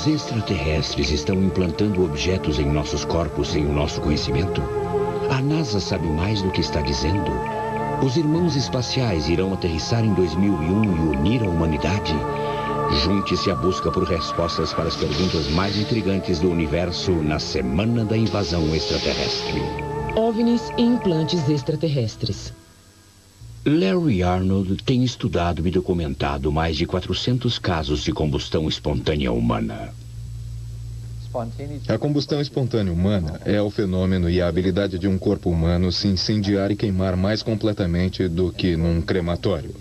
Os extraterrestres estão implantando objetos em nossos corpos sem o nosso conhecimento? A NASA sabe mais do que está dizendo? Os irmãos espaciais irão aterrissar em 2001 e unir a humanidade? Junte-se à busca por respostas para as perguntas mais intrigantes do universo na Semana da Invasão Extraterrestre. OVNIs e implantes extraterrestres. Larry Arnold tem estudado e documentado mais de 400 casos de combustão espontânea humana. A combustão espontânea humana é o fenômeno e a habilidade de um corpo humano se incendiar e queimar mais completamente do que num crematório.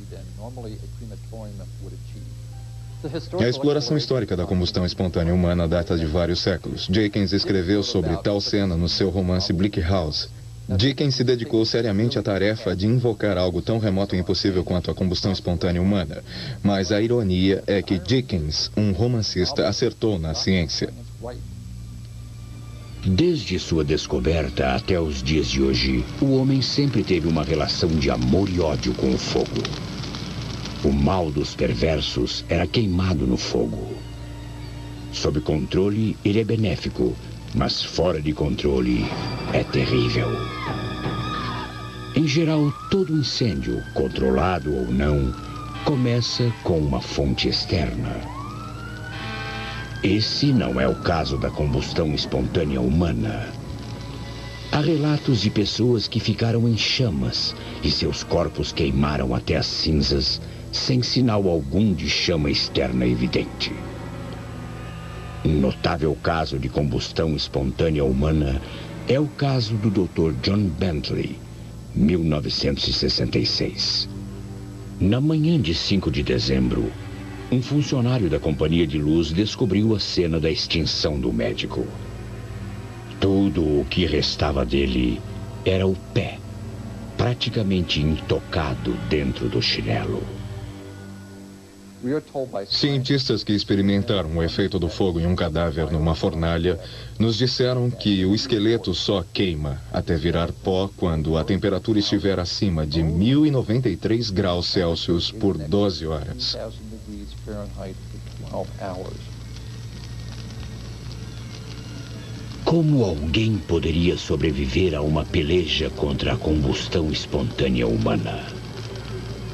A exploração histórica da combustão espontânea humana data de vários séculos. Dickens escreveu sobre tal cena no seu romance Bleak House. Dickens se dedicou seriamente à tarefa de invocar algo tão remoto e impossível quanto a combustão espontânea humana. Mas a ironia é que Dickens, um romancista, acertou na ciência. Desde sua descoberta até os dias de hoje, o homem sempre teve uma relação de amor e ódio com o fogo. O mal dos perversos era queimado no fogo. Sob controle, ele é benéfico, mas fora de controle, é terrível. Em geral, todo incêndio, controlado ou não, começa com uma fonte externa. Esse não é o caso da combustão espontânea humana. Há relatos de pessoas que ficaram em chamas e seus corpos queimaram até as cinzas, sem sinal algum de chama externa evidente. Um notável caso de combustão espontânea humana é o caso do Dr. John Bentley, 1966. Na manhã de 5 de dezembro, um funcionário da companhia de luz descobriu a cena da extinção do médico. Tudo o que restava dele era o pé, praticamente intocado dentro do chinelo. Cientistas que experimentaram o efeito do fogo em um cadáver numa fornalha nos disseram que o esqueleto só queima até virar pó quando a temperatura estiver acima de 1093 graus Celsius por 12 horas. Como alguém poderia sobreviver a uma peleja contra a combustão espontânea humana?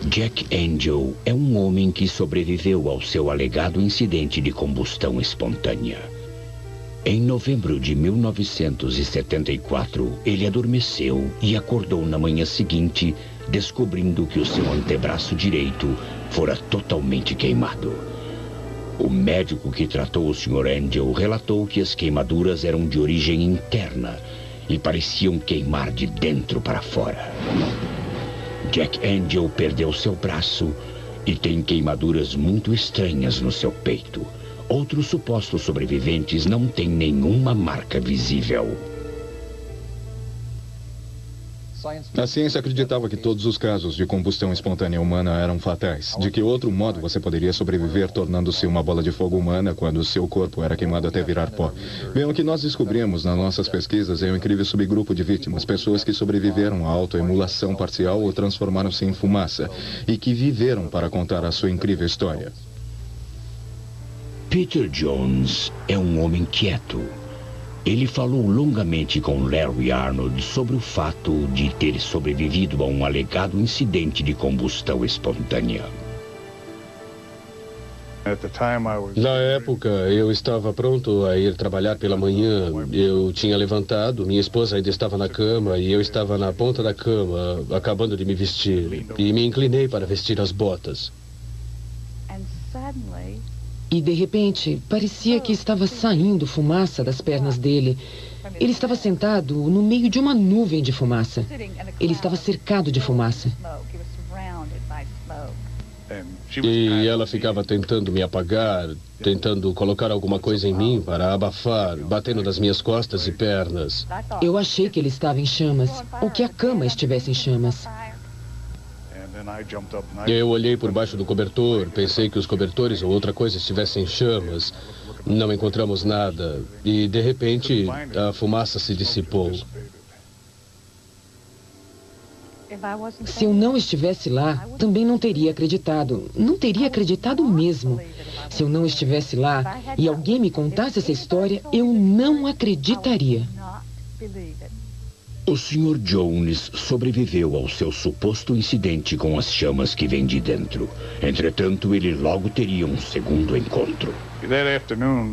Jack Angel é um homem que sobreviveu ao seu alegado incidente de combustão espontânea. Em novembro de 1974, ele adormeceu e acordou na manhã seguinte, descobrindo que o seu antebraço direito fora totalmente queimado. O médico que tratou o Sr. Angel relatou que as queimaduras eram de origem interna e pareciam queimar de dentro para fora. Jack Angel perdeu seu braço e tem queimaduras muito estranhas no seu peito. Outros supostos sobreviventes não têm nenhuma marca visível. A ciência acreditava que todos os casos de combustão espontânea humana eram fatais. De que outro modo você poderia sobreviver tornando-se uma bola de fogo humana quando seu corpo era queimado até virar pó? Bem, o que nós descobrimos nas nossas pesquisas é um incrível subgrupo de vítimas, pessoas que sobreviveram à autoemulação parcial ou transformaram-se em fumaça e que viveram para contar a sua incrível história. Peter Jones é um homem quieto. Ele falou longamente com Larry Arnold sobre o fato de ter sobrevivido a um alegado incidente de combustão espontânea. Na época, eu estava pronto a ir trabalhar pela manhã. Eu tinha levantado, minha esposa ainda estava na cama e eu estava na ponta da cama, acabando de me vestir. E me inclinei para vestir as botas. E, de repente, parecia que estava saindo fumaça das pernas dele. Ele estava sentado no meio de uma nuvem de fumaça. Ele estava cercado de fumaça. E ela ficava tentando me apagar, tentando colocar alguma coisa em mim para abafar, batendo nas minhas costas e pernas. Eu achei que ele estava em chamas, ou que a cama estivesse em chamas. Eu olhei por baixo do cobertor, pensei que os cobertores ou outra coisa estivessem em chamas. Não encontramos nada e, de repente, a fumaça se dissipou. Se eu não estivesse lá, também não teria acreditado. Não teria acreditado mesmo. Se eu não estivesse lá e alguém me contasse essa história, eu não acreditaria. O Sr. Jones sobreviveu ao seu suposto incidente com as chamas que vêm de dentro. Entretanto, ele logo teria um segundo encontro.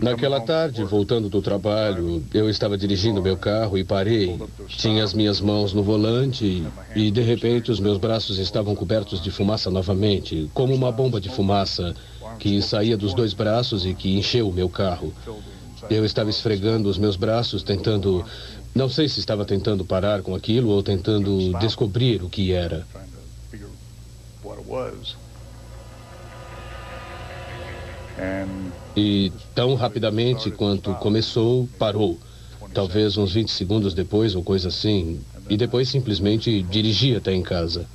Naquela tarde, voltando do trabalho, eu estava dirigindo meu carro e parei. Tinha as minhas mãos no volante e, de repente, os meus braços estavam cobertos de fumaça novamente, como uma bomba de fumaça que saía dos dois braços e que encheu o meu carro. Eu estava esfregando os meus braços, tentando... Não sei se estava tentando parar com aquilo ou tentando descobrir o que era. E tão rapidamente quanto começou, parou. Talvez uns 20 segundos depois ou coisa assim. E depois simplesmente dirigi até em casa.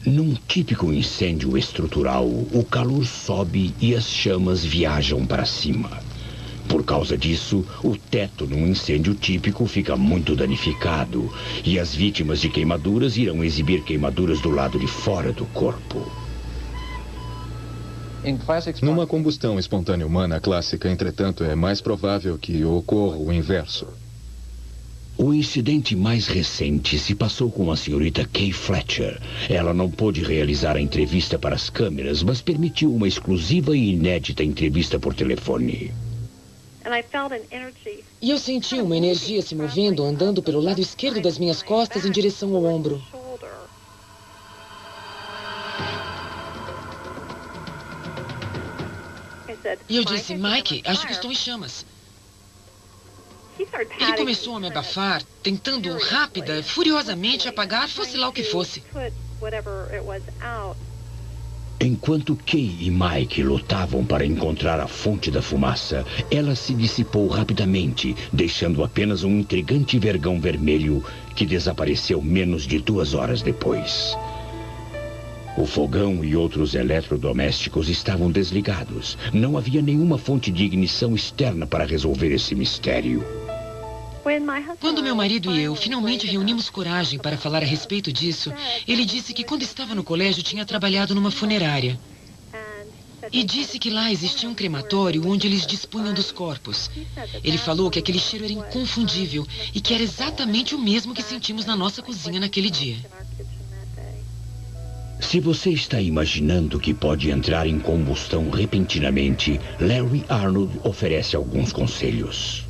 Num típico incêndio estrutural, o calor sobe e as chamas viajam para cima. Por causa disso, o teto num incêndio típico fica muito danificado e as vítimas de queimaduras irão exibir queimaduras do lado de fora do corpo. Numa combustão espontânea humana clássica, entretanto, é mais provável que ocorra o inverso. O incidente mais recente se passou com a senhorita Kay Fletcher. Ela não pôde realizar a entrevista para as câmeras, mas permitiu uma exclusiva e inédita entrevista por telefone. E eu senti uma energia se movendo, andando pelo lado esquerdo das minhas costas em direção ao ombro. E eu disse, Mike, acho que estou em chamas. Ele começou a me abafar, tentando rápida, furiosamente apagar, fosse lá o que fosse. Enquanto Kay e Mike lutavam para encontrar a fonte da fumaça, ela se dissipou rapidamente, deixando apenas um intrigante vergão vermelho que desapareceu menos de 2 horas depois. O fogão e outros eletrodomésticos estavam desligados. Não havia nenhuma fonte de ignição externa para resolver esse mistério. Quando meu marido e eu finalmente reunimos coragem para falar a respeito disso, ele disse que quando estava no colégio tinha trabalhado numa funerária. E disse que lá existia um crematório onde eles dispunham dos corpos. Ele falou que aquele cheiro era inconfundível e que era exatamente o mesmo que sentimos na nossa cozinha naquele dia. Se você está imaginando que pode entrar em combustão repentinamente, Larry Arnold oferece alguns conselhos.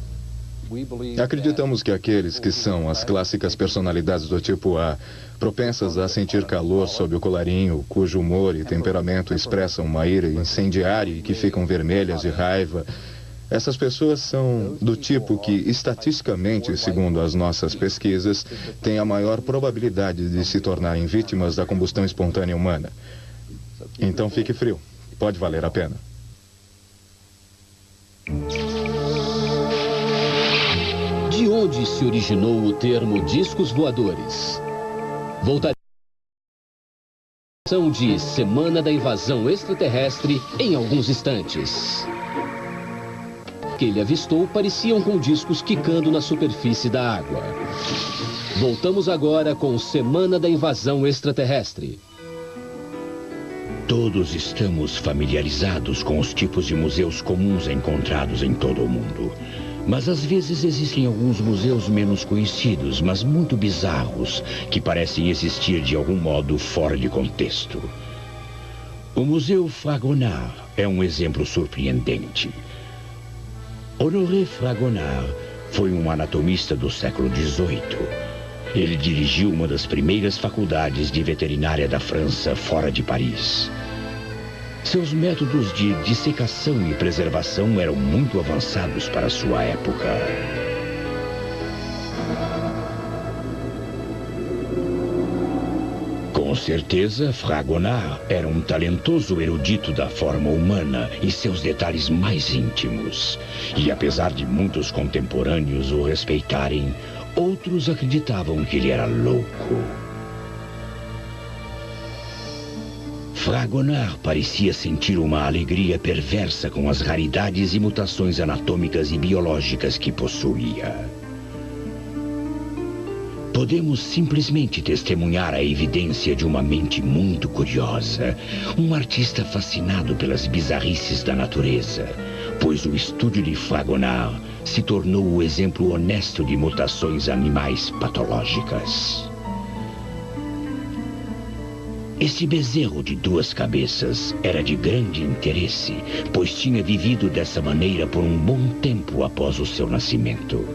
Acreditamos que aqueles que são as clássicas personalidades do tipo A, propensas a sentir calor sob o colarinho, cujo humor e temperamento expressam uma ira incendiária e que ficam vermelhas de raiva, essas pessoas são do tipo que, estatisticamente, segundo as nossas pesquisas, têm a maior probabilidade de se tornarem vítimas da combustão espontânea humana. Então fique frio. Pode valer a pena. De onde se originou o termo discos voadores? Voltaremos de Semana da Invasão Extraterrestre em alguns instantes. O que ele avistou pareciam com discos quicando na superfície da água. Voltamos agora com Semana da Invasão Extraterrestre. Todos estamos familiarizados com os tipos de museus comuns encontrados em todo o mundo. Mas às vezes existem alguns museus menos conhecidos, mas muito bizarros, que parecem existir de algum modo fora de contexto. O Museu Fragonard é um exemplo surpreendente. Honoré Fragonard foi um anatomista do século XVIII. Ele dirigiu uma das primeiras faculdades de veterinária da França fora de Paris. Seus métodos de dissecação e preservação eram muito avançados para sua época. Com certeza, Fragonard era um talentoso erudito da forma humana e seus detalhes mais íntimos. E apesar de muitos contemporâneos o respeitarem, outros acreditavam que ele era louco. Fragonard parecia sentir uma alegria perversa com as raridades e mutações anatômicas e biológicas que possuía. Podemos simplesmente testemunhar a evidência de uma mente muito curiosa, um artista fascinado pelas bizarrices da natureza, pois o estúdio de Fragonard se tornou o exemplo honesto de mutações animais patológicas. Este bezerro de 2 cabeças era de grande interesse, pois tinha vivido dessa maneira por um bom tempo após o seu nascimento.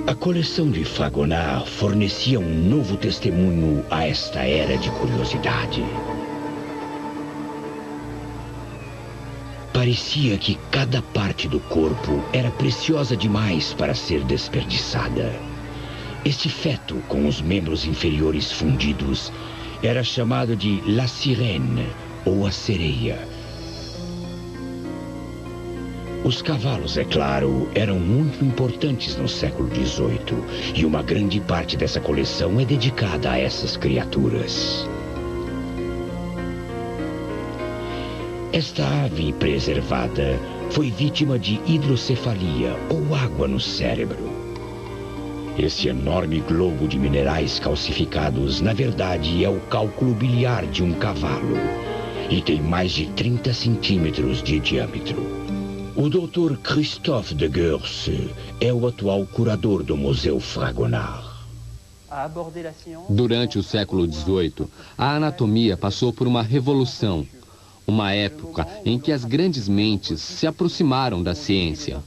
A coleção de Fragonard fornecia um novo testemunho a esta era de curiosidade. Parecia que cada parte do corpo era preciosa demais para ser desperdiçada. Este feto, com os membros inferiores fundidos, era chamado de La Sirène, ou a sereia. Os cavalos, é claro, eram muito importantes no século XVIII, e uma grande parte dessa coleção é dedicada a essas criaturas. Esta ave preservada foi vítima de hidrocefalia, ou água no cérebro. Esse enorme globo de minerais calcificados, na verdade, é o cálculo biliar de um cavalo, e tem mais de 30 centímetros de diâmetro. O Dr. Christophe de Goers é o atual curador do Museu Fragonard. Durante o século XVIII, a anatomia passou por uma revolução, uma época em que as grandes mentes se aproximaram da ciência.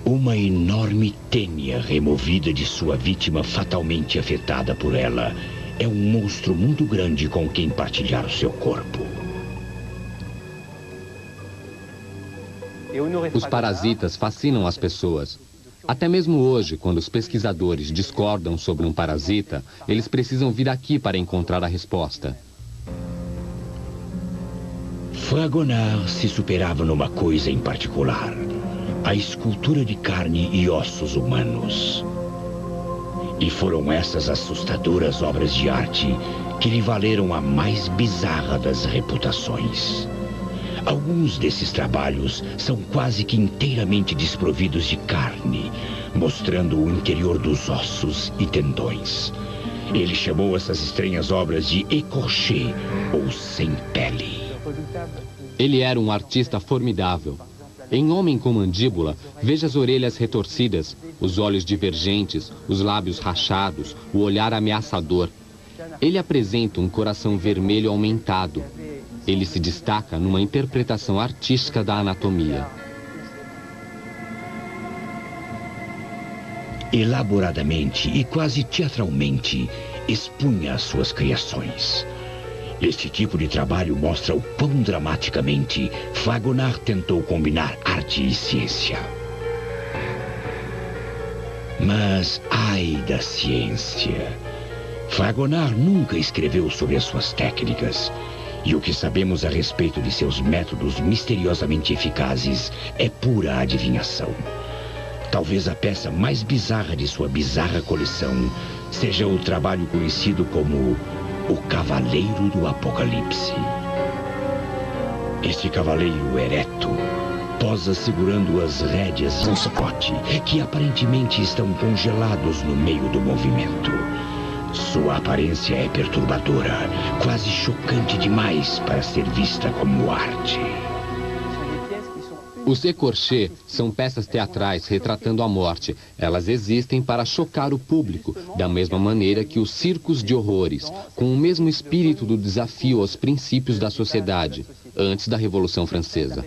Uma enorme tênia removida de sua vítima fatalmente afetada por ela é um monstro muito grande com quem partilhar o seu corpo. Os parasitas fascinam as pessoas. Até mesmo hoje, quando os pesquisadores discordam sobre um parasita, eles precisam vir aqui para encontrar a resposta. Fragonard se superava numa coisa em particular: a escultura de carne e ossos humanos. E foram essas assustadoras obras de arte que lhe valeram a mais bizarra das reputações. Alguns desses trabalhos são quase que inteiramente desprovidos de carne, mostrando o interior dos ossos e tendões. Ele chamou essas estranhas obras de écorché, ou sem pele. Ele era um artista formidável. Em Homem com Mandíbula, veja as orelhas retorcidas, os olhos divergentes, os lábios rachados, o olhar ameaçador. Ele apresenta um coração vermelho aumentado. Ele se destaca numa interpretação artística da anatomia. Elaboradamente e quase teatralmente, expunha as suas criações. Este tipo de trabalho mostra o quão dramaticamente Fragonard tentou combinar arte e ciência. Mas, ai da ciência! Fragonard nunca escreveu sobre as suas técnicas. E o que sabemos a respeito de seus métodos misteriosamente eficazes é pura adivinhação. Talvez a peça mais bizarra de sua bizarra coleção seja o trabalho conhecido como o Cavaleiro do Apocalipse. Este cavaleiro ereto posa segurando as rédeas de um suporte que aparentemente estão congelados no meio do movimento. Sua aparência é perturbadora, quase chocante demais para ser vista como arte. Os écorchés são peças teatrais retratando a morte. Elas existem para chocar o público, da mesma maneira que os circos de horrores, com o mesmo espírito do desafio aos princípios da sociedade, antes da Revolução Francesa.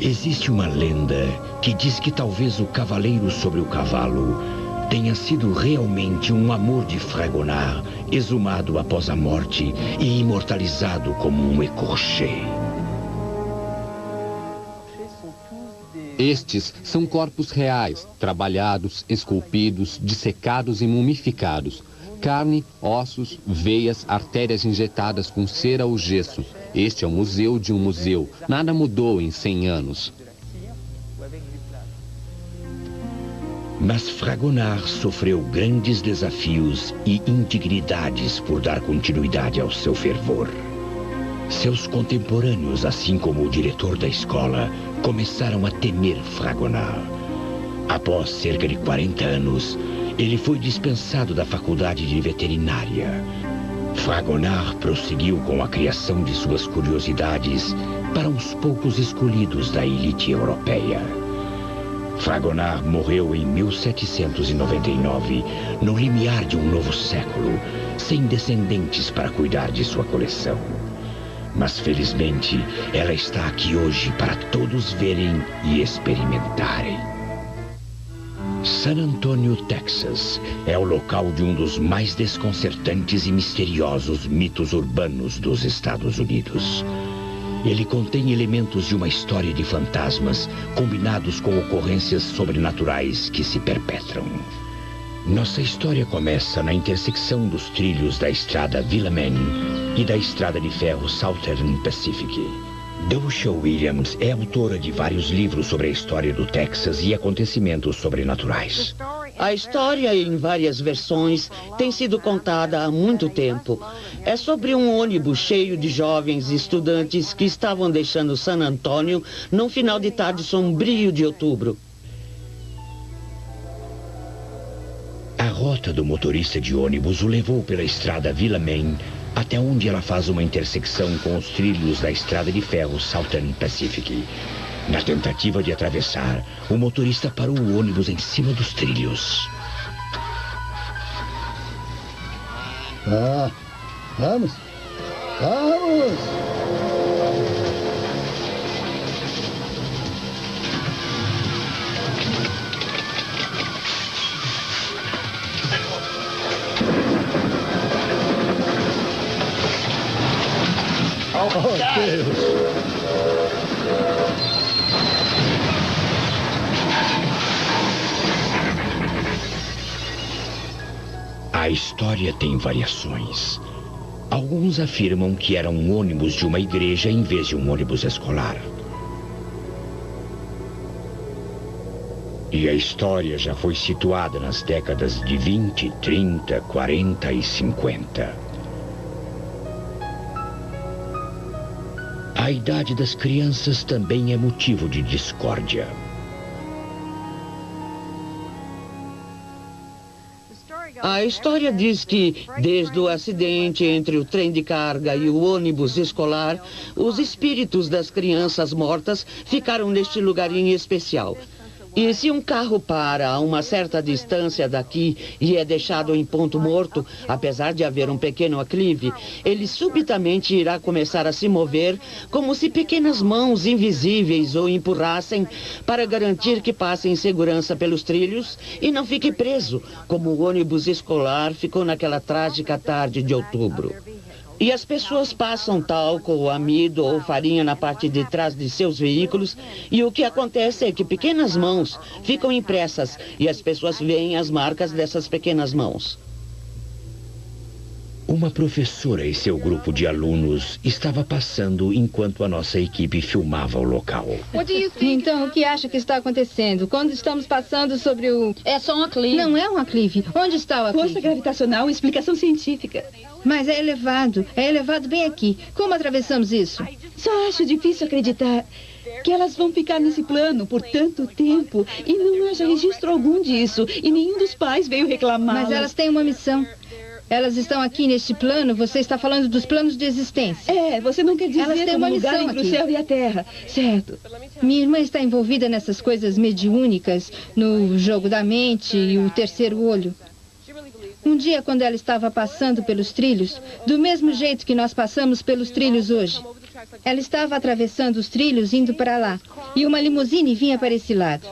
Existe uma lenda que diz que talvez o cavaleiro sobre o cavalo tenha sido realmente um amor de Fragonard, exumado após a morte e imortalizado como um écorché. Estes são corpos reais, trabalhados, esculpidos, dissecados e mumificados. Carne, ossos, veias, artérias injetadas com cera ou gesso. Este é o museu de um museu. Nada mudou em 100 anos. Mas Fragonard sofreu grandes desafios e indignidades por dar continuidade ao seu fervor. Seus contemporâneos, assim como o diretor da escola, começaram a temer Fragonard. Após cerca de 40 anos, ele foi dispensado da faculdade de veterinária. Fragonard prosseguiu com a criação de suas curiosidades para uns poucos escolhidos da elite europeia. Fragonard morreu em 1799, no limiar de um novo século, sem descendentes para cuidar de sua coleção. Mas, felizmente, ela está aqui hoje para todos verem e experimentarem. San Antonio, Texas, é o local de um dos mais desconcertantes e misteriosos mitos urbanos dos Estados Unidos. Ele contém elementos de uma história de fantasmas, combinados com ocorrências sobrenaturais que se perpetram. Nossa história começa na intersecção dos trilhos da estrada Villaman e da estrada de ferro Southern Pacific. Dousha Williams é autora de vários livros sobre a história do Texas e acontecimentos sobrenaturais. A história, em várias versões, tem sido contada há muito tempo. É sobre um ônibus cheio de jovens estudantes que estavam deixando San Antônio num final de tarde sombrio de outubro. A rota do motorista de ônibus o levou pela estrada Villaman até onde ela faz uma intersecção com os trilhos da estrada de ferro Southern Pacific. Na tentativa de atravessar, o motorista parou o ônibus em cima dos trilhos. Vamos! Vamos! Oh, Deus! A história tem variações. Alguns afirmam que era um ônibus de uma igreja em vez de um ônibus escolar. E a história já foi situada nas décadas de 20, 30, 40 e 50. A idade das crianças também é motivo de discórdia. A história diz que, desde o acidente entre o trem de carga e o ônibus escolar, os espíritos das crianças mortas ficaram neste lugar em especial. E se um carro para a uma certa distância daqui e é deixado em ponto morto, apesar de haver um pequeno aclive, ele subitamente irá começar a se mover como se pequenas mãos invisíveis o empurrassem para garantir que passe em segurança pelos trilhos e não fique preso, como o ônibus escolar ficou naquela trágica tarde de outubro. E as pessoas passam talco, amido ou farinha na parte de trás de seus veículos e o que acontece é que pequenas mãos ficam impressas e as pessoas veem as marcas dessas pequenas mãos. Uma professora e seu grupo de alunos estava passando enquanto a nossa equipe filmava o local. Então, o que acha que está acontecendo? Quando estamos passando sobre o... É só um aclive. Não é um aclive. Onde está o aclive? Força gravitacional, explicação científica. Mas é elevado bem aqui. Como atravessamos isso? Só acho difícil acreditar que elas vão ficar nesse plano por tanto tempo e não haja registro algum disso. E nenhum dos pais veio reclamar. Mas elas têm uma missão. Elas estão aqui neste plano, você está falando dos planos de existência. É, você não quer dizer elas têm como uma lugar missão entre aqui. O céu e a terra, certo? Minha irmã está envolvida nessas coisas mediúnicas, no jogo da mente e o terceiro olho. Um dia, quando ela estava passando pelos trilhos, do mesmo jeito que nós passamos pelos trilhos hoje, ela estava atravessando os trilhos indo para lá, e uma limusine vinha para esse lado.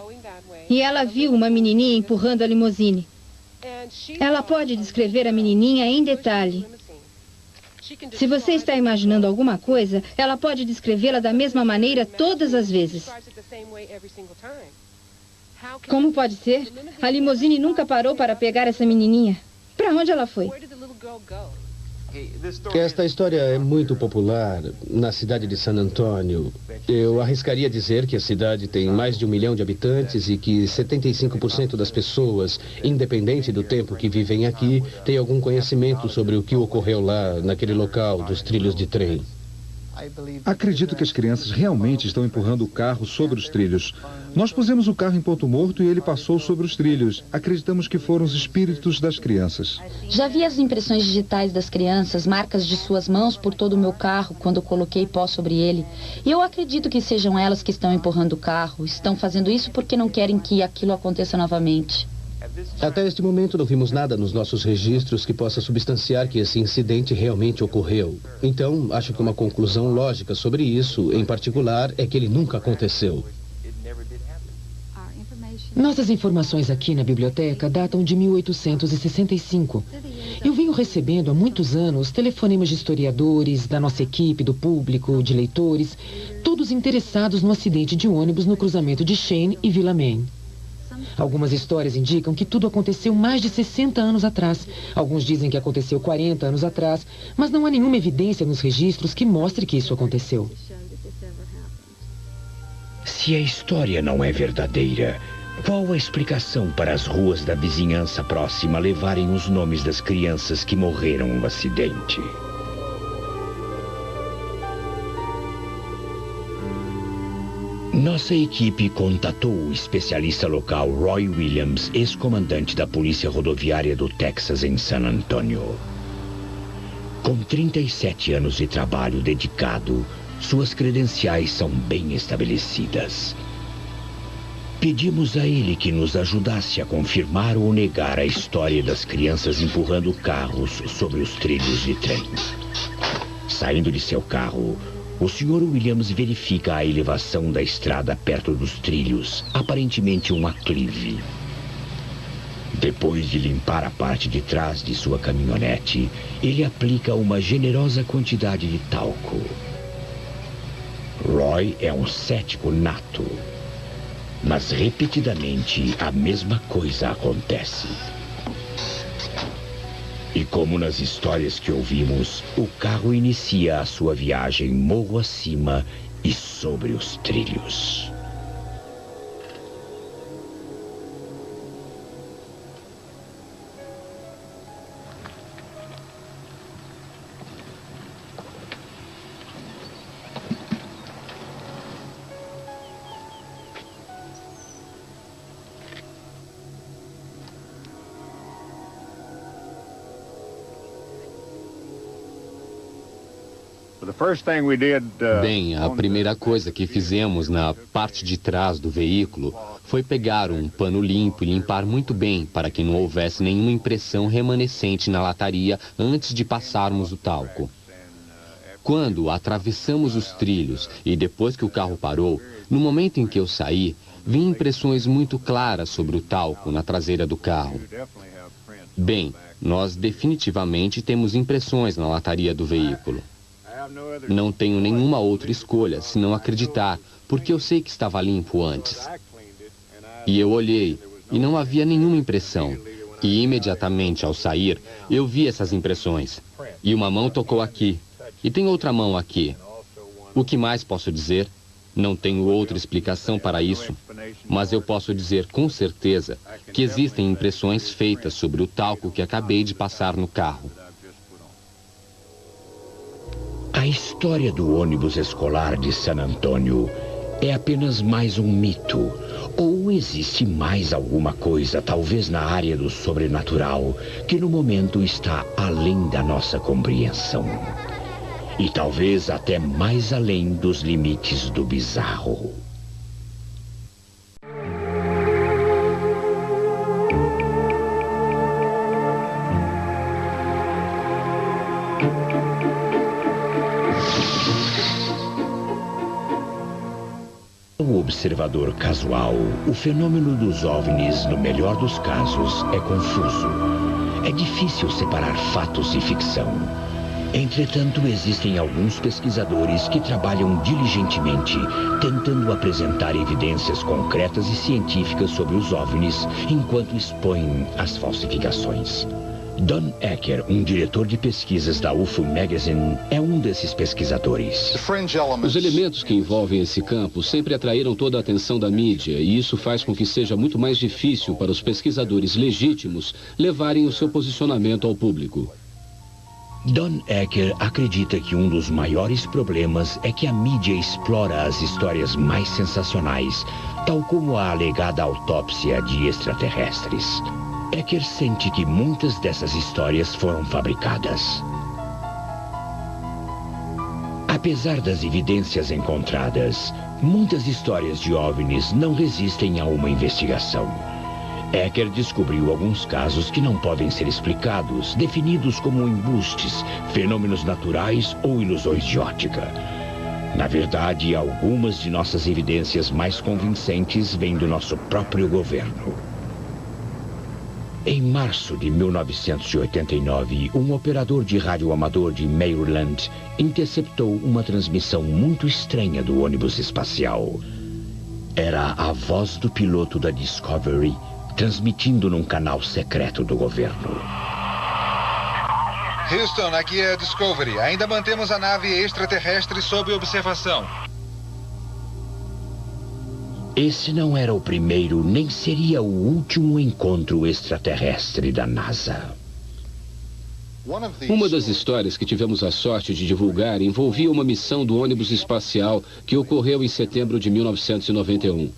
E ela viu uma menininha empurrando a limusine. Ela pode descrever a menininha em detalhe. Se você está imaginando alguma coisa, ela pode descrevê-la da mesma maneira todas as vezes. Como pode ser? A limusine nunca parou para pegar essa menininha. Para onde ela foi? Esta história é muito popular na cidade de San Antônio. Eu arriscaria dizer que a cidade tem mais de 1 milhão de habitantes e que 75% das pessoas, independente do tempo que vivem aqui, têm algum conhecimento sobre o que ocorreu lá, naquele local dos trilhos de trem. Acredito que as crianças realmente estão empurrando o carro sobre os trilhos. Nós pusemos o carro em ponto morto e ele passou sobre os trilhos. Acreditamos que foram os espíritos das crianças. Já vi as impressões digitais das crianças, marcas de suas mãos por todo o meu carro quando coloquei pó sobre ele. E eu acredito que sejam elas que estão empurrando o carro. Estão fazendo isso porque não querem que aquilo aconteça novamente. Até este momento não vimos nada nos nossos registros que possa substanciar que esse incidente realmente ocorreu. Então, acho que uma conclusão lógica sobre isso, em particular, é que ele nunca aconteceu. Nossas informações aqui na biblioteca datam de 1865. Eu venho recebendo há muitos anos telefonemas de historiadores, da nossa equipe, do público, de leitores, todos interessados no acidente de ônibus no cruzamento de Cheyenne e Villa Maine. Algumas histórias indicam que tudo aconteceu mais de 60 anos atrás. Alguns dizem que aconteceu 40 anos atrás, mas não há nenhuma evidência nos registros que mostre que isso aconteceu. Se a história não é verdadeira, qual a explicação para as ruas da vizinhança próxima levarem os nomes das crianças que morreram no acidente? Nossa equipe contatou o especialista local Roy Williams, ex-comandante da Polícia Rodoviária do Texas em San Antonio. Com 37 anos de trabalho dedicado, suas credenciais são bem estabelecidas. Pedimos a ele que nos ajudasse a confirmar ou negar a história das crianças empurrando carros sobre os trilhos de trem. Saindo de seu carro, o Sr. Williams verifica a elevação da estrada perto dos trilhos, aparentemente um aclive. Depois de limpar a parte de trás de sua caminhonete, ele aplica uma generosa quantidade de talco. Roy é um cético nato, mas repetidamente a mesma coisa acontece. E como nas histórias que ouvimos, o carro inicia a sua viagem morro acima e sobre os trilhos. Bem, a primeira coisa que fizemos na parte de trás do veículo foi pegar um pano limpo e limpar muito bem para que não houvesse nenhuma impressão remanescente na lataria antes de passarmos o talco. Quando atravessamos os trilhos e depois que o carro parou, no momento em que eu saí, vi impressões muito claras sobre o talco na traseira do carro. Bem, nós definitivamente temos impressões na lataria do veículo. Não tenho nenhuma outra escolha senão acreditar, porque eu sei que estava limpo antes. E eu olhei, e não havia nenhuma impressão. E imediatamente ao sair, eu vi essas impressões. E uma mão tocou aqui, e tem outra mão aqui. O que mais posso dizer? Não tenho outra explicação para isso, mas eu posso dizer com certeza que existem impressões feitas sobre o talco que acabei de passar no carro. A história do ônibus escolar de San Antonio é apenas mais um mito? Ou existe mais alguma coisa, talvez na área do sobrenatural, que no momento está além da nossa compreensão? E talvez até mais além dos limites do bizarro. Um observador casual, o fenômeno dos OVNIs, no melhor dos casos, é confuso. É difícil separar fatos e ficção. Entretanto, existem alguns pesquisadores que trabalham diligentemente, tentando apresentar evidências concretas e científicas sobre os OVNIs, enquanto expõem as falsificações. Don Ecker, um diretor de pesquisas da UFO Magazine, é um desses pesquisadores. Os elementos que envolvem esse campo sempre atraíram toda a atenção da mídia, e isso faz com que seja muito mais difícil para os pesquisadores legítimos levarem o seu posicionamento ao público. Don Ecker acredita que um dos maiores problemas é que a mídia explora as histórias mais sensacionais, tal como a alegada autópsia de extraterrestres. Ecker sente que muitas dessas histórias foram fabricadas. Apesar das evidências encontradas, muitas histórias de OVNIs não resistem a uma investigação. Ecker descobriu alguns casos que não podem ser explicados, definidos como embustes, fenômenos naturais ou ilusões de ótica. Na verdade, algumas de nossas evidências mais convincentes vêm do nosso próprio governo. Em março de 1989, um operador de rádio amador de Maryland interceptou uma transmissão muito estranha do ônibus espacial. Era a voz do piloto da Discovery, transmitindo num canal secreto do governo. Houston, aqui é a Discovery. Ainda mantemos a nave extraterrestre sob observação. Esse não era o primeiro, nem seria o último encontro extraterrestre da NASA. Uma das histórias que tivemos a sorte de divulgar envolvia uma missão do ônibus espacial que ocorreu em setembro de 1991.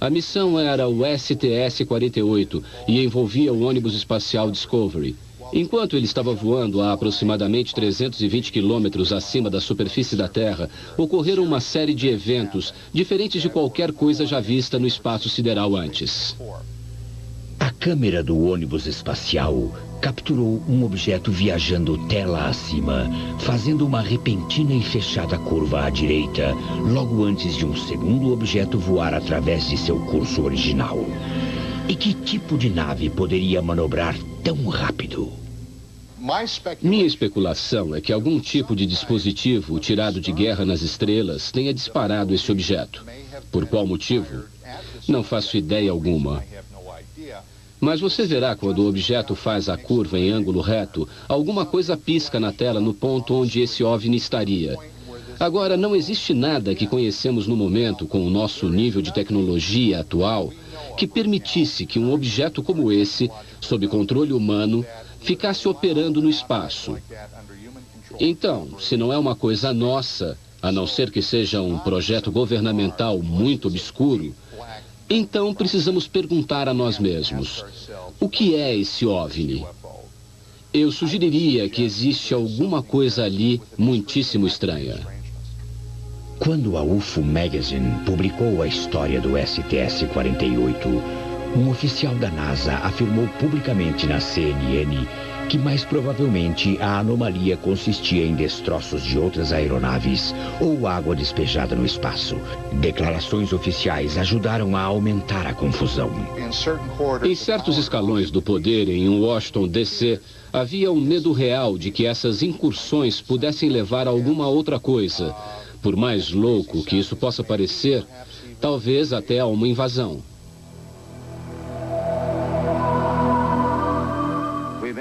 A missão era o STS-48 e envolvia o ônibus espacial Discovery. Enquanto ele estava voando a aproximadamente 320 quilômetros acima da superfície da Terra, ocorreram uma série de eventos diferentes de qualquer coisa já vista no espaço sideral antes. A câmera do ônibus espacial capturou um objeto viajando tela acima, fazendo uma repentina e fechada curva à direita, logo antes de um segundo objeto voar através de seu curso original. E que tipo de nave poderia manobrar tão rápido? Minha especulação é que algum tipo de dispositivo tirado de Guerra nas Estrelas tenha disparado esse objeto. Por qual motivo? Não faço ideia alguma. Mas você verá quando o objeto faz a curva em ângulo reto, alguma coisa pisca na tela no ponto onde esse OVNI estaria. Agora, não existe nada que conhecemos no momento, com o nosso nível de tecnologia atual, que permitisse que um objeto como esse, sob controle humano, ficasse operando no espaço. Então, se não é uma coisa nossa, a não ser que seja um projeto governamental muito obscuro, então precisamos perguntar a nós mesmos: o que é esse OVNI? Eu sugeriria que existe alguma coisa ali muitíssimo estranha. Quando a UFO Magazine publicou a história do STS-48, um oficial da NASA afirmou publicamente na CNN que mais provavelmente a anomalia consistia em destroços de outras aeronaves ou água despejada no espaço. Declarações oficiais ajudaram a aumentar a confusão. Em certos escalões do poder em Washington, D.C., havia um medo real de que essas incursões pudessem levar a alguma outra coisa. Por mais louco que isso possa parecer, talvez até a uma invasão.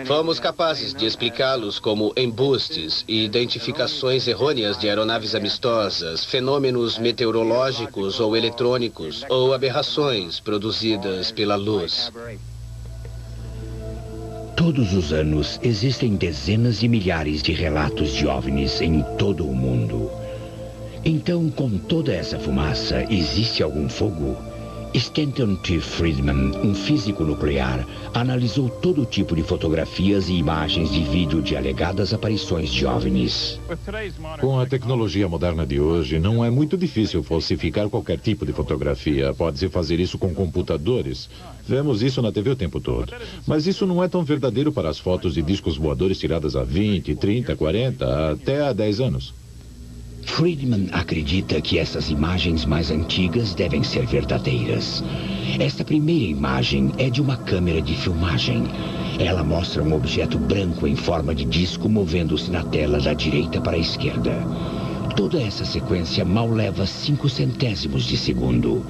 Fomos capazes de explicá-los como embustes e identificações errôneas de aeronaves amistosas, fenômenos meteorológicos ou eletrônicos, ou aberrações produzidas pela luz. Todos os anos existem dezenas de milhares de relatos de OVNIs em todo o mundo. Então, com toda essa fumaça, existe algum fogo? Stanton T. Friedman, um físico nuclear, analisou todo tipo de fotografias e imagens de vídeo de alegadas aparições de OVNIs. Com a tecnologia moderna de hoje, não é muito difícil falsificar qualquer tipo de fotografia. Pode-se fazer isso com computadores. Vemos isso na TV o tempo todo. Mas isso não é tão verdadeiro para as fotos de discos voadores tiradas há 20, 30, 40, até há 10 anos. Friedman acredita que essas imagens mais antigas devem ser verdadeiras. Esta primeira imagem é de uma câmera de filmagem. Ela mostra um objeto branco em forma de disco movendo-se na tela da direita para a esquerda. Toda essa sequência mal leva 5 centésimos de segundo.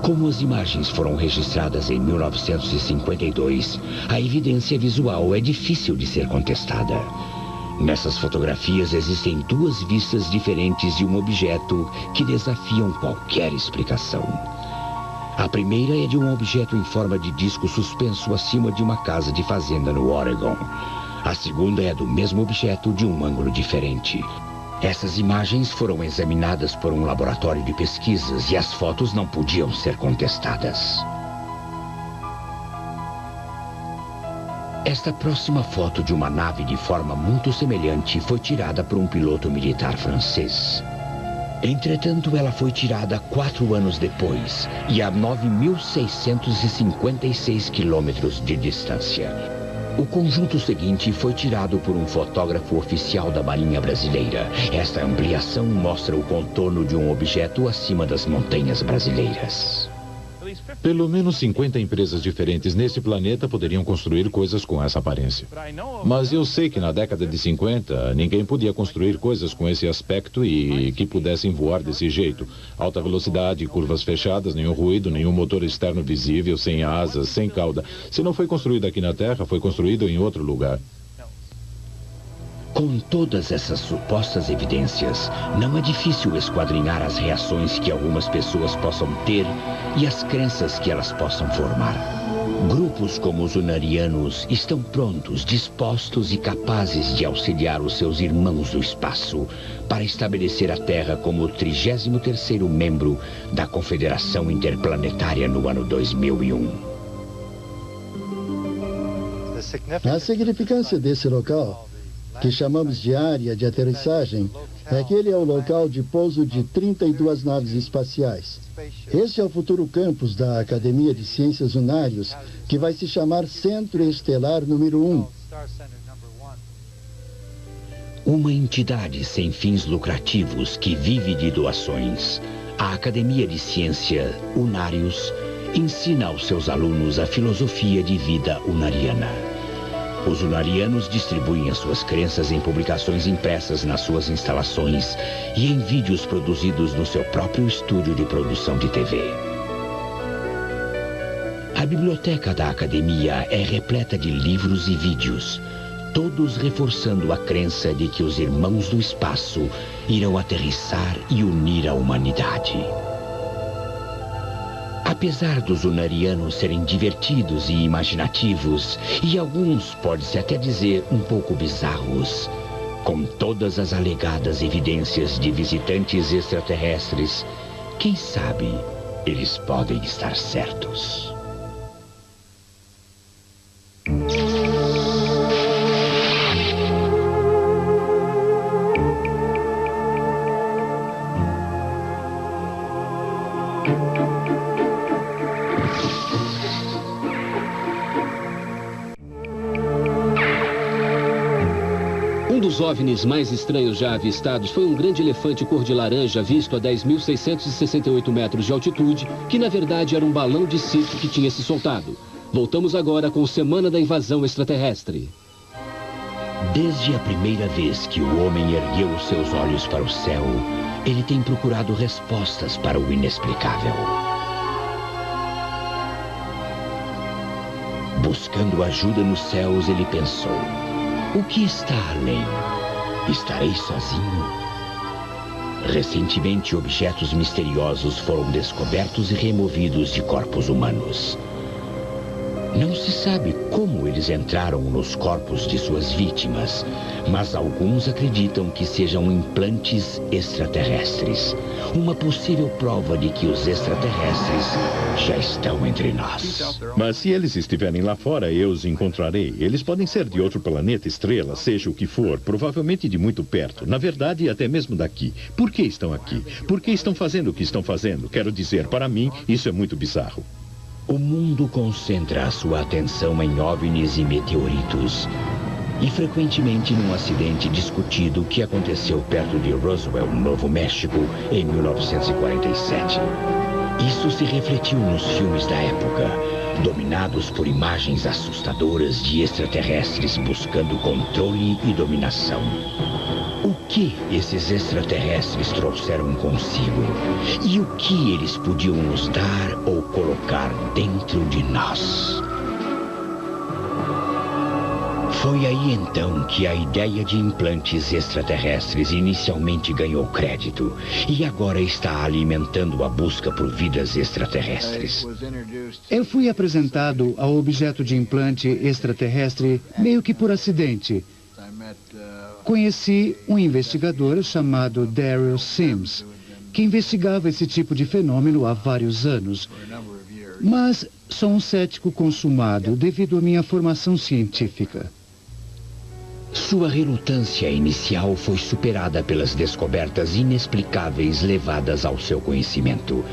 Como as imagens foram registradas em 1952, a evidência visual é difícil de ser contestada. Nessas fotografias existem duas vistas diferentes de um objeto que desafiam qualquer explicação. A primeira é de um objeto em forma de disco suspenso acima de uma casa de fazenda no Oregon. A segunda é do mesmo objeto de um ângulo diferente. Essas imagens foram examinadas por um laboratório de pesquisas e as fotos não podiam ser contestadas. Esta próxima foto de uma nave de forma muito semelhante foi tirada por um piloto militar francês. Entretanto, ela foi tirada 4 anos depois e a 9.656 quilômetros de distância. O conjunto seguinte foi tirado por um fotógrafo oficial da Marinha Brasileira. Esta ampliação mostra o contorno de um objeto acima das montanhas brasileiras. Pelo menos 50 empresas diferentes nesse planeta poderiam construir coisas com essa aparência. Mas eu sei que na década de 50, ninguém podia construir coisas com esse aspecto e que pudessem voar desse jeito. Alta velocidade, curvas fechadas, nenhum ruído, nenhum motor externo visível, sem asas, sem cauda. Se não foi construído aqui na Terra, foi construído em outro lugar. Com todas essas supostas evidências, não é difícil esquadrinhar as reações que algumas pessoas possam ter e as crenças que elas possam formar. Grupos como os unarianos estão prontos, dispostos e capazes de auxiliar os seus irmãos do espaço para estabelecer a Terra como o 33º membro da Confederação Interplanetária no ano 2001. A significância desse local, que chamamos de área de aterrissagem, é que ele é o local de pouso de 32 naves espaciais. Este é o futuro campus da Academia de Ciências Unários, que vai se chamar Centro Estelar número 1. Uma entidade sem fins lucrativos que vive de doações, a Academia de Ciência Unários ensina aos seus alunos a filosofia de vida unariana. Os unarianos distribuem as suas crenças em publicações impressas nas suas instalações e em vídeos produzidos no seu próprio estúdio de produção de TV. A biblioteca da academia é repleta de livros e vídeos, todos reforçando a crença de que os irmãos do espaço irão aterrissar e unir a humanidade. Apesar dos unarianos serem divertidos e imaginativos, e alguns, pode-se até dizer, um pouco bizarros, com todas as alegadas evidências de visitantes extraterrestres, quem sabe eles podem estar certos. Os OVNIs mais estranhos já avistados foi um grande elefante cor de laranja visto a 10.668 metros de altitude, que na verdade era um balão de circo que tinha se soltado. Voltamos agora com Semana da Invasão Extraterrestre. Desde a primeira vez que o homem ergueu os seus olhos para o céu, ele tem procurado respostas para o inexplicável. Buscando ajuda nos céus, ele pensou: o que está além? Estarei sozinho? Recentemente, objetos misteriosos foram descobertos e removidos de corpos humanos. Não se sabe como eles entraram nos corpos de suas vítimas, mas alguns acreditam que sejam implantes extraterrestres. Uma possível prova de que os extraterrestres já estão entre nós. Mas se eles estiverem lá fora, eu os encontrarei. Eles podem ser de outro planeta, estrela, seja o que for, provavelmente de muito perto. Na verdade, até mesmo daqui. Por que estão aqui? Por que estão fazendo o que estão fazendo? Quero dizer, para mim, isso é muito bizarro. O mundo concentra a sua atenção em OVNIs e meteoritos. E frequentemente num acidente discutido que aconteceu perto de Roswell, Novo México, em 1947. Isso se refletiu nos filmes da época, dominados por imagens assustadoras de extraterrestres buscando controle e dominação. O que esses extraterrestres trouxeram consigo? E o que eles podiam nos dar ou colocar dentro de nós? Foi aí então que a ideia de implantes extraterrestres inicialmente ganhou crédito e agora está alimentando a busca por vidas extraterrestres. Eu fui apresentado ao objeto de implante extraterrestre meio que por acidente. Conheci um investigador chamado Daryl Sims, que investigava esse tipo de fenômeno há vários anos. Mas sou um cético consumado devido à minha formação científica. Sua relutância inicial foi superada pelas descobertas inexplicáveis levadas ao seu conhecimento.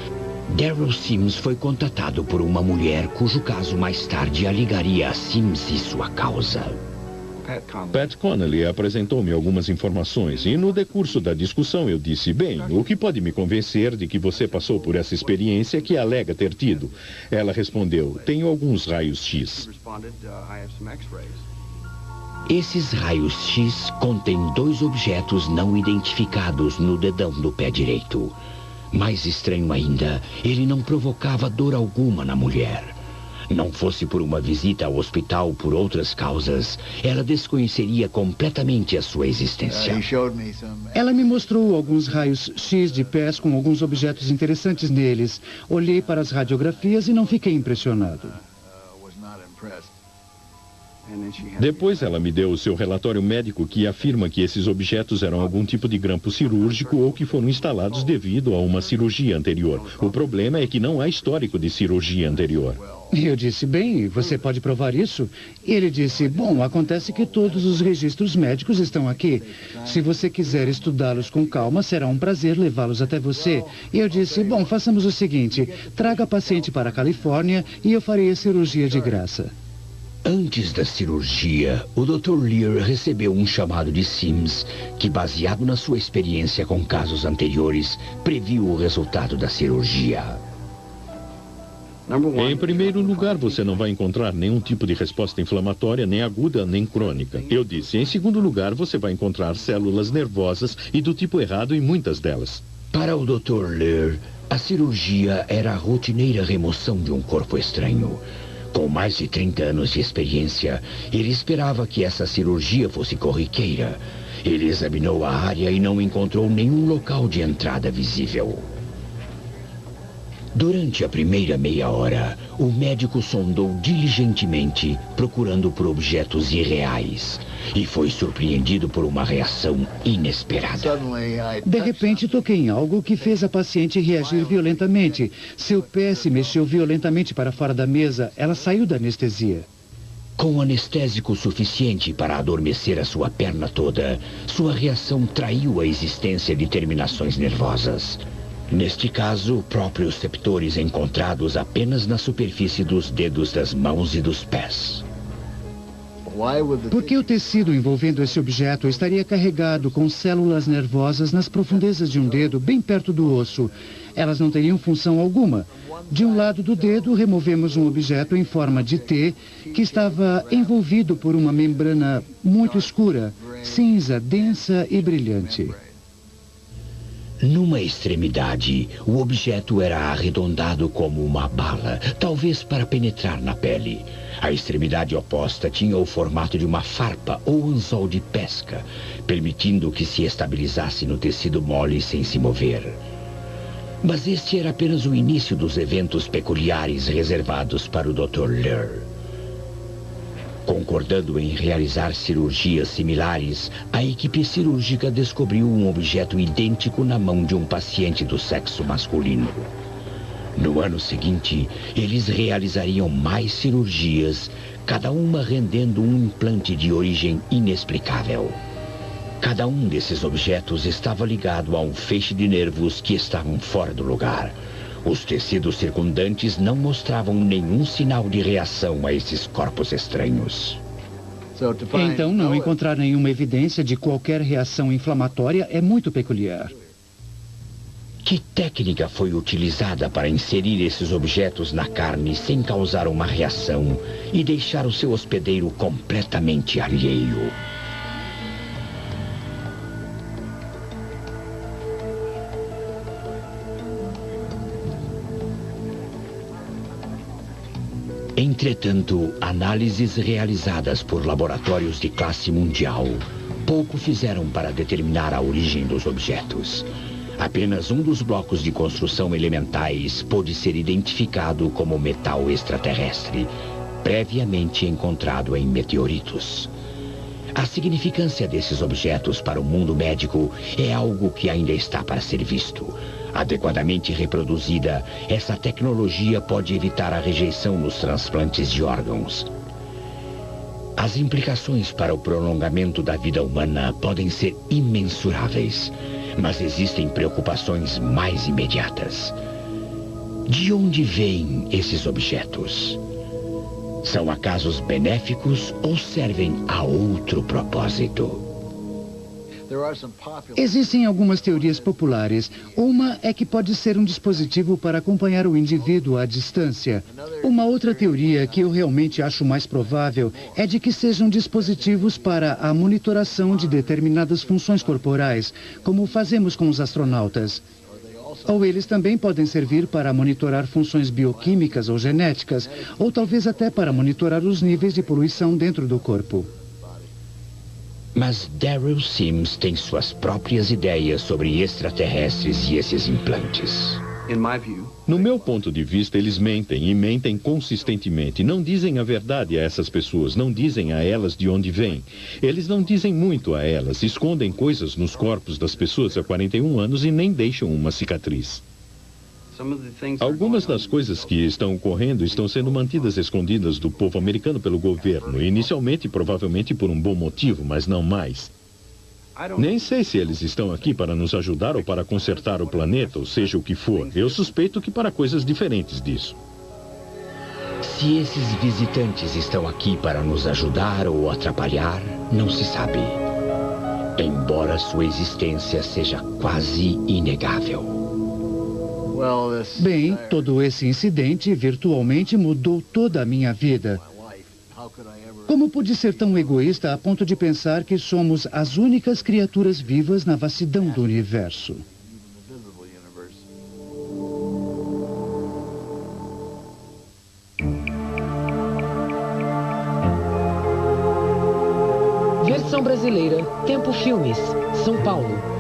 Daryl Sims foi contatado por uma mulher cujo caso mais tarde a ligaria a Sims e sua causa. Pat Connelly apresentou-me algumas informações e no decurso da discussão eu disse, bem, o que pode me convencer de que você passou por essa experiência que alega ter tido? Ela respondeu, tenho alguns raios X. Esses raios X contêm 2 objetos não identificados no dedão do pé direito. Mais estranho ainda, ele não provocava dor alguma na mulher. Não fosse por uma visita ao hospital por outras causas, ela desconheceria completamente a sua existência. Ela me mostrou alguns raios X de pés com alguns objetos interessantes neles. Olhei para as radiografias e não fiquei impressionado. Depois ela me deu o seu relatório médico que afirma que esses objetos eram algum tipo de grampo cirúrgico ou que foram instalados devido a uma cirurgia anterior. O problema é que não há histórico de cirurgia anterior. Eu disse, bem, você pode provar isso? E ele disse, bom, acontece que todos os registros médicos estão aqui. Se você quiser estudá-los com calma, será um prazer levá-los até você. E eu disse, bom, façamos o seguinte, traga a paciente para a Califórnia e eu farei a cirurgia de graça. Antes da cirurgia, o Dr. Lear recebeu um chamado de Sims, que, baseado na sua experiência com casos anteriores, previu o resultado da cirurgia. Em primeiro lugar, você não vai encontrar nenhum tipo de resposta inflamatória, nem aguda, nem crônica. Eu disse, em segundo lugar, você vai encontrar células nervosas e do tipo errado em muitas delas. Para o Dr. Lear, a cirurgia era a rotineira remoção de um corpo estranho. Com mais de 30 anos de experiência, ele esperava que essa cirurgia fosse corriqueira. Ele examinou a área e não encontrou nenhum local de entrada visível. Durante a primeira meia hora, o médico sondou diligentemente, procurando por objetos irreais, e foi surpreendido por uma reação inesperada. De repente, toquei em algo que fez a paciente reagir violentamente. Seu pé se mexeu violentamente para fora da mesa. Ela saiu da anestesia. Com anestésico suficiente para adormecer a sua perna toda, sua reação traiu a existência de terminações nervosas. Neste caso, próprios septores encontrados apenas na superfície dos dedos das mãos e dos pés. Por que o tecido envolvendo esse objeto estaria carregado com células nervosas nas profundezas de um dedo, bem perto do osso? Elas não teriam função alguma. De um lado do dedo, removemos um objeto em forma de T que estava envolvido por uma membrana muito escura, cinza, densa e brilhante. Numa extremidade, o objeto era arredondado como uma bala, talvez para penetrar na pele. A extremidade oposta tinha o formato de uma farpa ou anzol de pesca, permitindo que se estabilizasse no tecido mole sem se mover. Mas este era apenas o início dos eventos peculiares reservados para o Dr. Lear. Concordando em realizar cirurgias similares, a equipe cirúrgica descobriu um objeto idêntico na mão de um paciente do sexo masculino. No ano seguinte, eles realizariam mais cirurgias, cada uma rendendo um implante de origem inexplicável. Cada um desses objetos estava ligado a um feixe de nervos que estavam fora do lugar. Os tecidos circundantes não mostravam nenhum sinal de reação a esses corpos estranhos. Então, não encontrar nenhuma evidência de qualquer reação inflamatória é muito peculiar. Que técnica foi utilizada para inserir esses objetos na carne sem causar uma reação e deixar o seu hospedeiro completamente alheio? Entretanto, análises realizadas por laboratórios de classe mundial pouco fizeram para determinar a origem dos objetos. Apenas um dos blocos de construção elementais pôde ser identificado como metal extraterrestre, previamente encontrado em meteoritos. A significância desses objetos para o mundo médico é algo que ainda está para ser visto. Adequadamente reproduzida, essa tecnologia pode evitar a rejeição nos transplantes de órgãos. As implicações para o prolongamento da vida humana podem ser imensuráveis, mas existem preocupações mais imediatas. De onde vêm esses objetos? São acasos benéficos ou servem a outro propósito? Existem algumas teorias populares. Uma é que pode ser um dispositivo para acompanhar o indivíduo à distância. Uma outra teoria, que eu realmente acho mais provável, é de que sejam dispositivos para a monitoração de determinadas funções corporais, como fazemos com os astronautas. Ou eles também podem servir para monitorar funções bioquímicas ou genéticas, ou talvez até para monitorar os níveis de poluição dentro do corpo. Mas Daryl Sims tem suas próprias ideias sobre extraterrestres e esses implantes. No meu ponto de vista, eles mentem e mentem consistentemente. Não dizem a verdade a essas pessoas, não dizem a elas de onde vêm. Eles não dizem muito a elas, escondem coisas nos corpos das pessoas há 41 anos e nem deixam uma cicatriz. Algumas das coisas que estão ocorrendo estão sendo mantidas escondidas do povo americano pelo governo, inicialmente provavelmente por um bom motivo, mas não mais. Nem sei se eles estão aqui para nos ajudar ou para consertar o planeta, ou seja o que for. Eu suspeito que para coisas diferentes disso. Se esses visitantes estão aqui para nos ajudar ou atrapalhar, não se sabe. Embora sua existência seja quase inegável. Bem, todo esse incidente virtualmente mudou toda a minha vida. Como pude ser tão egoísta a ponto de pensar que somos as únicas criaturas vivas na vastidão do universo? Versão brasileira, Tempo Filmes, São Paulo.